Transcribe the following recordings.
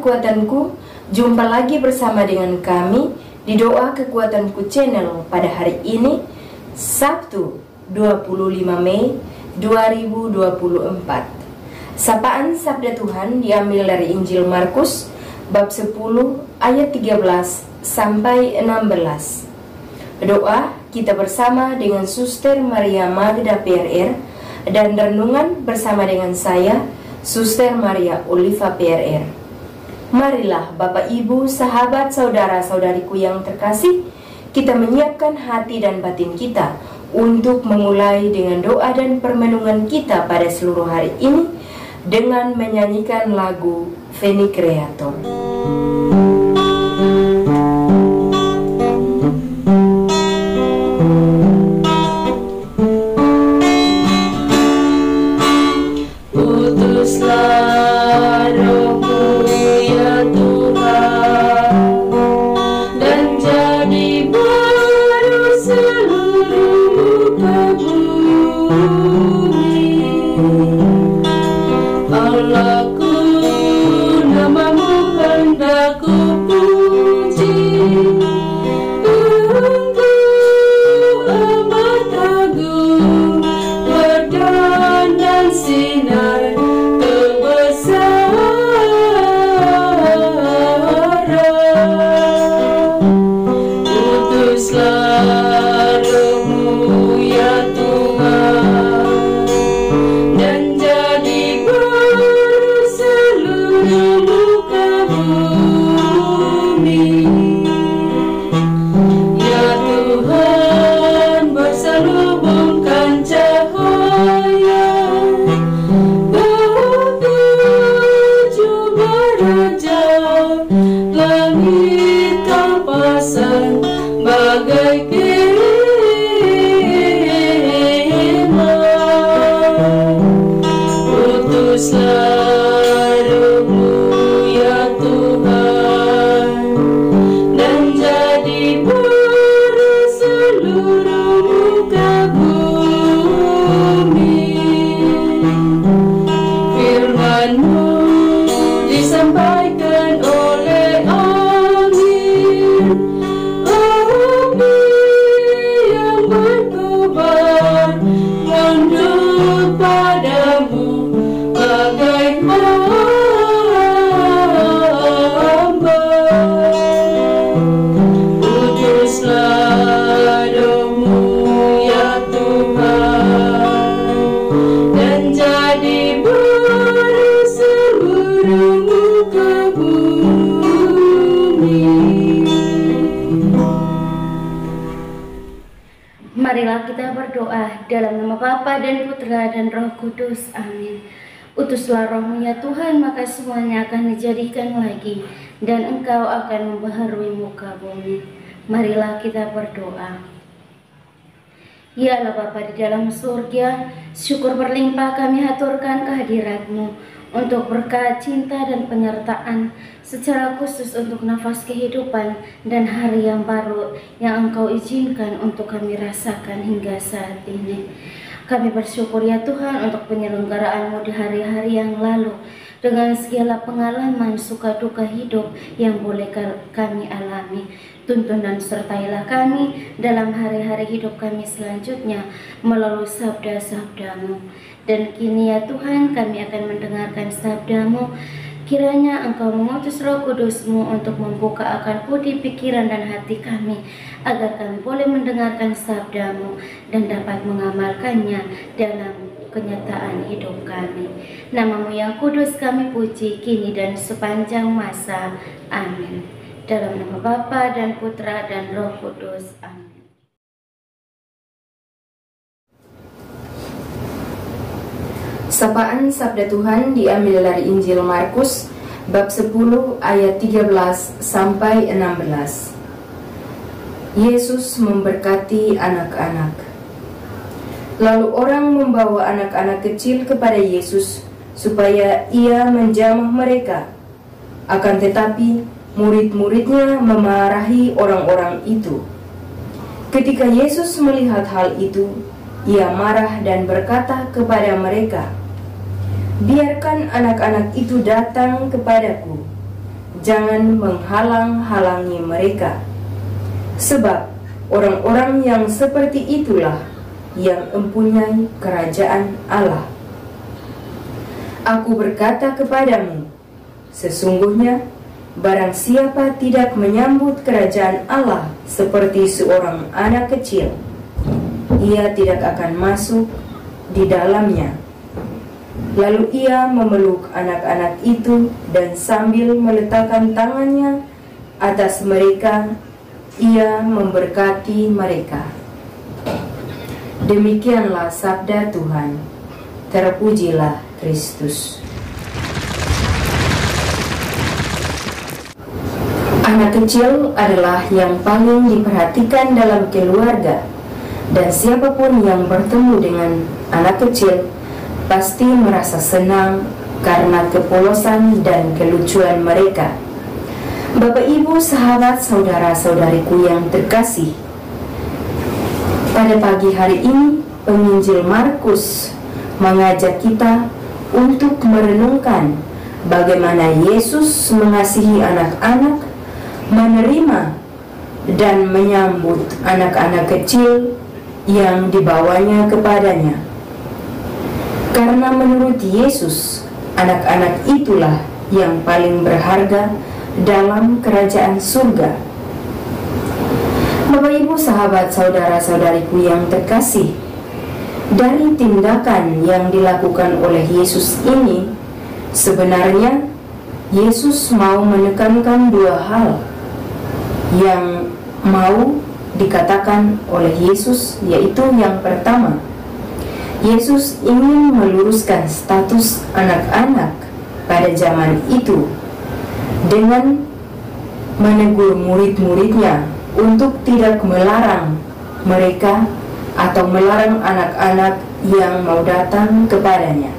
kekuatanku, jumpa lagi bersama dengan kami di Doa Kekuatanku Channel pada hari ini, Sabtu 25 Mei 2024. Sapaan Sabda Tuhan diambil dari Injil Markus bab 10 ayat 13 sampai 16. Doa kita bersama dengan Suster Maria Magda PRR dan renungan bersama dengan saya, Suster Maria Oliva PRR. Marilah Bapak Ibu, sahabat, saudara-saudariku yang terkasih, kita menyiapkan hati dan batin kita untuk memulai dengan doa dan permenungan kita pada seluruh hari ini dengan menyanyikan lagu Veni Creator. Utuslah Roh-Mu ya Tuhan, dan jadi baru seluruh muka bumi. Allahku, nama-Mu hendak ku puji. Engkau amat agung, berdan dan sinar Utuslah Roh-Mu ya Tuhan, dan jadi baru seluruh muka bumi. Ya Tuhan, berselubungkan cahaya bagi jubah raja, langit Kau pasang bagai kemah. Utuslah Roh-Mu ya Tuhan, dan jadi baru seluruh muka bumi. Firman-Mu disampaikan oleh angin yang berkobar, menunduk padamu bagai hamba. Utuslah Roh-Mu ya Tuhan, dan jadi baru seluruh muka bumi. Marilah kita berdoa dalam nama Bapa dan Putra dan Roh Kudus. Amin. Utuslah Roh-Mu ya Tuhan, maka semuanya akan dijadikan lagi, dan Engkau akan membaharui muka bumi. Marilah kita berdoa. Ya Allah Bapa di dalam surga, syukur berlimpah kami haturkan kehadirat-Mu untuk berkat, cinta, dan penyertaan, secara khusus untuk nafas kehidupan dan hari yang baru yang Engkau izinkan untuk kami rasakan hingga saat ini. Kami bersyukur ya Tuhan untuk penyelenggaraan-Mu di hari-hari yang lalu, dengan segala pengalaman suka duka hidup yang boleh kami alami. Tuntun dan sertailah kami dalam hari-hari hidup kami selanjutnya melalui sabda-sabda-Mu. Dan kini ya Tuhan, kami akan mendengarkan sabda-Mu. Kiranya Engkau mengutus Roh Kudus-Mu untuk membuka akal budi, pikiran, dan hati kami, agar kami boleh mendengarkan sabda-Mu dan dapat mengamalkannya dalam kenyataan hidup kami. Nama-Mu yang kudus kami puji kini dan sepanjang masa. Amin. Dalam nama Bapa dan Putra dan Roh Kudus. Amin. Sapaan Sabda Tuhan diambil dari Injil Markus bab 10 ayat 13 sampai 16. Yesus memberkati anak-anak. Lalu orang membawa anak-anak kecil kepada Yesus supaya Ia menjamah mereka. Akan tetapi murid-muridnya memarahi orang-orang itu. Ketika Yesus melihat hal itu, Ia marah dan berkata kepada mereka, "Biarkan anak-anak itu datang kepadaku, jangan menghalang-halangi mereka. Sebab orang-orang yang seperti itulah yang mempunyai kerajaan Allah. Aku berkata kepadamu, sesungguhnya barang siapa tidak menyambut kerajaan Allah seperti seorang anak kecil, ia tidak akan masuk di dalamnya. Lalu ia memeluk anak-anak itu dan sambil meletakkan tangannya atas mereka, ia memberkati mereka. Demikianlah sabda Tuhan. Terpujilah Kristus. Anak kecil adalah yang paling diperhatikan dalam keluarga, dan siapapun yang bertemu dengan anak kecil pasti merasa senang karena kepolosan dan kelucuan mereka. Bapak, Ibu, sahabat, saudara-saudariku yang terkasih, pada pagi hari ini penginjil Markus mengajak kita untuk merenungkan bagaimana Yesus mengasihi anak-anak, menerima dan menyambut anak-anak kecil yang dibawanya kepadanya. Karena menurut Yesus, anak-anak itulah yang paling berharga dalam kerajaan surga. Bapak, Ibu, sahabat, saudara-saudariku yang terkasih, dari tindakan yang dilakukan oleh Yesus ini, sebenarnya Yesus mau menekankan dua hal yang mau dikatakan oleh Yesus, yaitu yang pertama, Yesus ingin meluruskan status anak-anak pada zaman itu dengan menegur murid-muridnya untuk tidak melarang mereka atau melarang anak-anak yang mau datang kepadanya.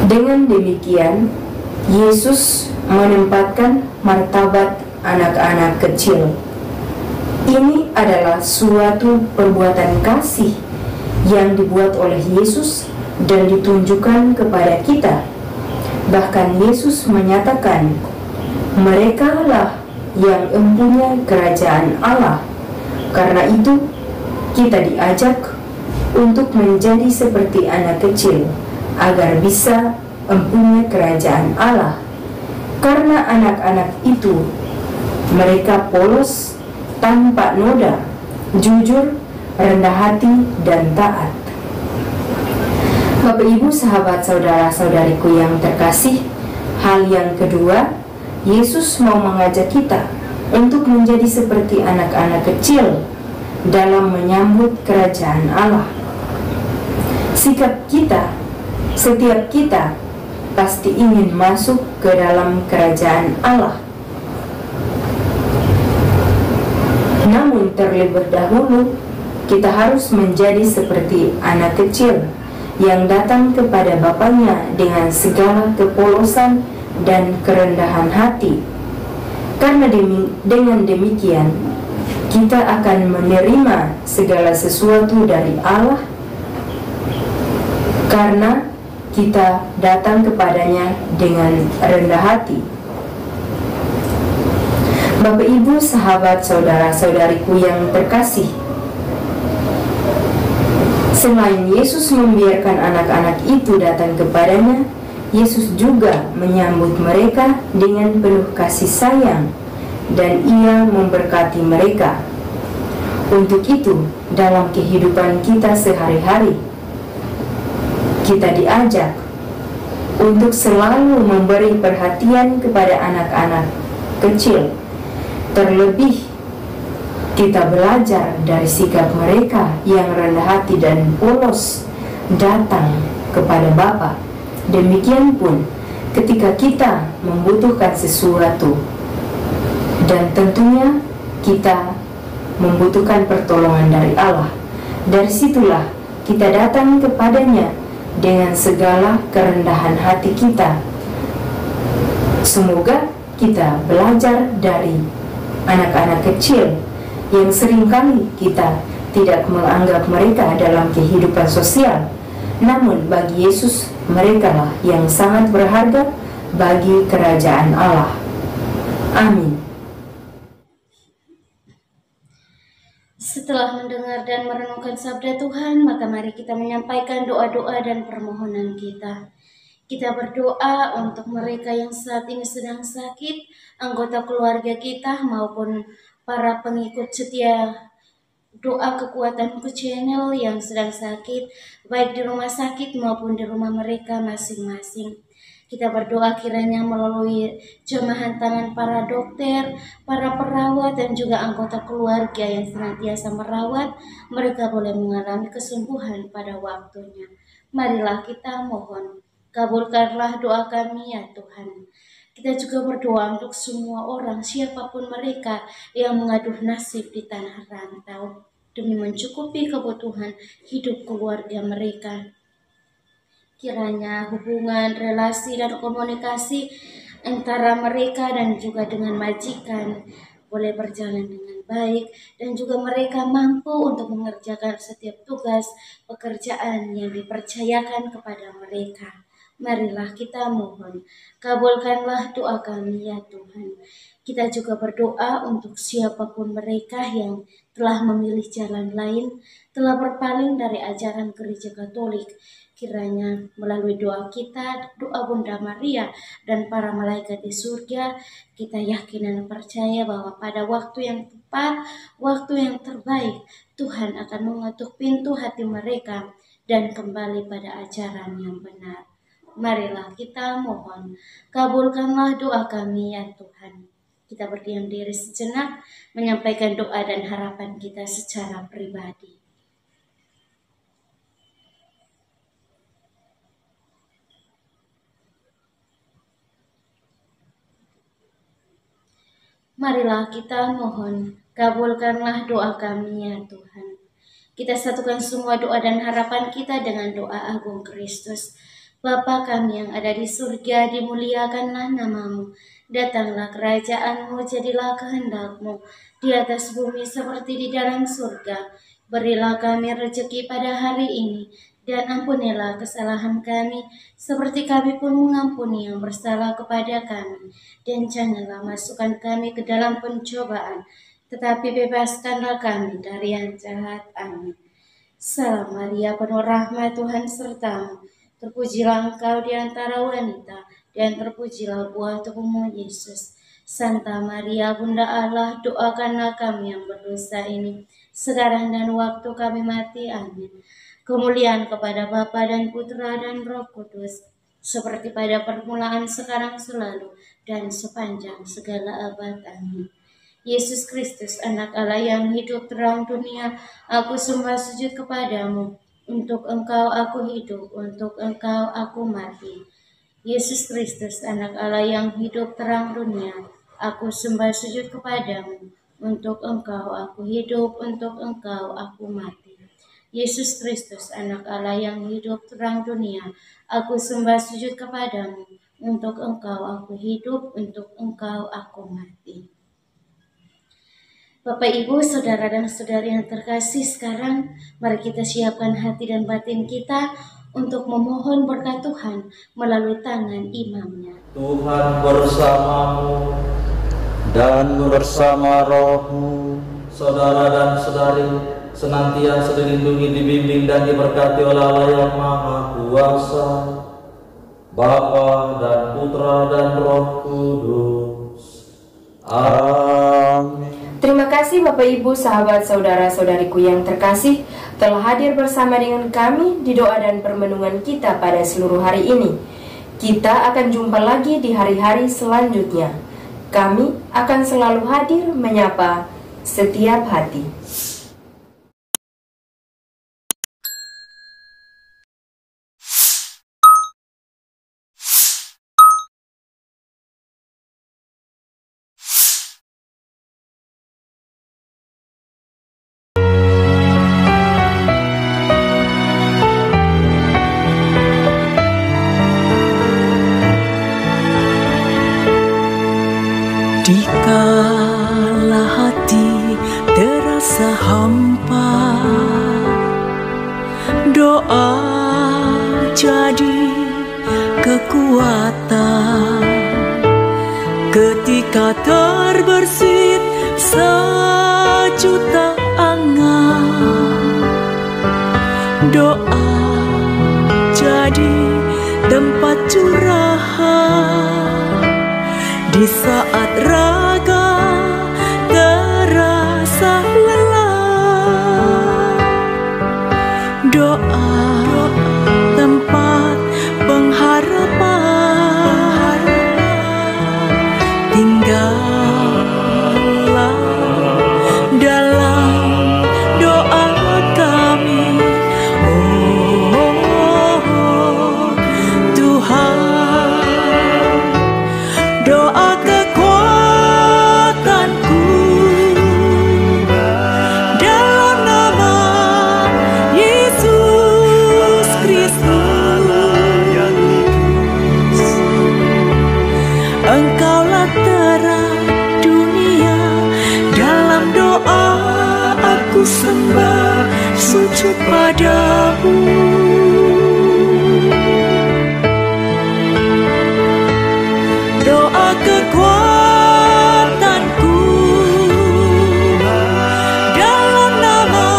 Dengan demikian, Yesus menempatkan martabat anak-anak kecil. Ini adalah suatu perbuatan kasih yang dibuat oleh Yesus dan ditunjukkan kepada kita. Bahkan Yesus menyatakan, mereka lah yang mempunyai kerajaan Allah. Karena itu, kita diajak untuk menjadi seperti anak kecil agar bisa mempunyai kerajaan Allah. Karena anak-anak itu, mereka polos, tanpa noda, jujur, rendah hati, dan taat. Bapak, Ibu, sahabat, saudara-saudariku yang terkasih, hal yang kedua, Yesus mau mengajak kita untuk menjadi seperti anak-anak kecil dalam menyambut kerajaan Allah. Sikap kita, setiap kita, pasti ingin masuk ke dalam kerajaan Allah. Namun terlebih dahulu, kita harus menjadi seperti anak kecil yang datang kepada Bapaknya dengan segala kepolosan dan kerendahan hati. Karena dengan demikian, kita akan menerima segala sesuatu dari Allah, karena kita datang kepadanya dengan rendah hati. Bapak, Ibu, sahabat, saudara-saudariku yang terkasih, selain Yesus membiarkan anak-anak itu datang kepadanya, Yesus juga menyambut mereka dengan penuh kasih sayang, dan Ia memberkati mereka. Untuk itu, dalam kehidupan kita sehari-hari, kita diajak untuk selalu memberi perhatian kepada anak-anak kecil. Terlebih, kita belajar dari sikap mereka yang rendah hati dan polos datang kepada Bapa. Demikian pun ketika kita membutuhkan sesuatu, dan tentunya kita membutuhkan pertolongan dari Allah, dari situlah kita datang kepadanya dengan segala kerendahan hati kita. Semoga kita belajar dari anak-anak kecil yang seringkali kita tidak menganggap mereka dalam kehidupan sosial, namun bagi Yesus merekalah yang sangat berharga bagi kerajaan Allah. Amin. Setelah mendengar dan merenungkan sabda Tuhan, maka mari kita menyampaikan doa-doa dan permohonan kita. Kita berdoa untuk mereka yang saat ini sedang sakit, anggota keluarga kita maupun para pengikut setia doa kekuatan channel yang sedang sakit, baik di rumah sakit maupun di rumah mereka masing-masing. Kita berdoa kiranya melalui jamahan tangan para dokter, para perawat, dan juga anggota keluarga yang senantiasa merawat, mereka boleh mengalami kesembuhan pada waktunya. Marilah kita mohon, kabulkanlah doa kami ya Tuhan. Kita juga berdoa untuk semua orang, siapapun mereka yang mengaduh nasib di tanah rantau, demi mencukupi kebutuhan hidup keluarga mereka. Kiranya hubungan, relasi, dan komunikasi antara mereka dan juga dengan majikan boleh berjalan dengan baik, dan juga mereka mampu untuk mengerjakan setiap tugas pekerjaan yang dipercayakan kepada mereka. Marilah kita mohon, kabulkanlah doa kami ya Tuhan. Kita juga berdoa untuk siapapun mereka yang telah memilih jalan lain, telah berpaling dari ajaran Gereja Katolik. Kiranya melalui doa kita, doa Bunda Maria dan para malaikat di surga, kita yakin dan percaya bahwa pada waktu yang tepat, waktu yang terbaik, Tuhan akan mengetuk pintu hati mereka dan kembali pada ajaran yang benar. Marilah kita mohon, kabulkanlah doa kami ya Tuhan. Kita berdiam diri sejenak, menyampaikan doa dan harapan kita secara pribadi. Marilah kita mohon, kabulkanlah doa kami ya Tuhan. Kita satukan semua doa dan harapan kita dengan doa Agung Kristus. Bapa kami yang ada di surga, dimuliakanlah namamu. Datanglah kerajaan-Mu, jadilah kehendak-Mu di atas bumi seperti di dalam surga. Berilah kami rezeki pada hari ini, dan ampunilah kesalahan kami, seperti kami pun mengampuni yang bersalah kepada kami. Dan janganlah masukkan kami ke dalam pencobaan, tetapi bebaskanlah kami dari yang jahat. Amin. Salam Maria, penuh rahmat, Tuhan sertamu. Terpujilah engkau di antara wanita, dan terpujilah buah tubuhmu Yesus. Santa Maria, Bunda Allah, doakanlah kami yang berdosa ini, sekarang dan waktu kami mati. Amin. Kemuliaan kepada Bapa dan Putra dan Roh Kudus, seperti pada permulaan, sekarang, selalu, dan sepanjang segala abad. Amin. Yesus Kristus, Anak Allah yang hidup terang dunia, aku sembah sujud kepadamu. Untuk Engkau aku hidup, untuk Engkau aku mati. Yesus Kristus, Anak Allah yang hidup terang dunia, aku sembah sujud kepadamu. Untuk Engkau aku hidup, untuk Engkau aku mati. Yesus Kristus, Anak Allah yang hidup terang dunia, aku sembah sujud kepadamu. Untuk Engkau aku hidup, untuk Engkau aku mati. Bapak, Ibu, Saudara dan Saudari yang terkasih, sekarang mari kita siapkan hati dan batin kita untuk memohon berkat Tuhan melalui tangan imamnya. Tuhan bersamamu dan bersama rohmu. Saudara dan saudari senantiasa dilindungi, dibimbing dan diberkati oleh Allah yang Maha Kuasa, Bapa dan Putra dan Roh Kudus. Amin. Terima kasih Bapak Ibu, sahabat saudara-saudariku yang terkasih, telah hadir bersama dengan kami di doa dan permenungan kita pada seluruh hari ini. Kita akan jumpa lagi di hari-hari selanjutnya. Kami akan selalu hadir menyapa setiap hati. Dikala hati terasa doa jadi tempat curahan di saat raga terasa lelah. Doa tempat pengharapan, tinggallah dalam doa kami. Oh Tuhan, doa kekuatanku dalam nama Yesus Kristus. Engkaulah terang dunia, dalam doa aku sembah sujud padamu. Doa kekuatanku dalam nama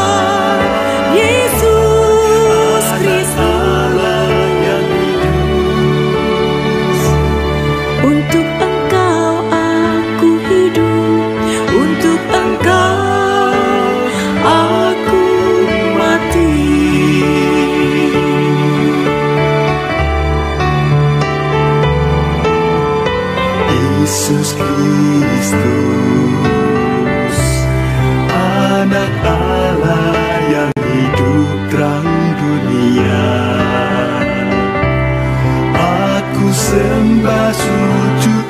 Yesus Kristus. Untuk Engkau aku hidup, untuk Engkau aku mati. Yesus Kristus, Anak Allah yang hidup terang dunia, aku sembah sujud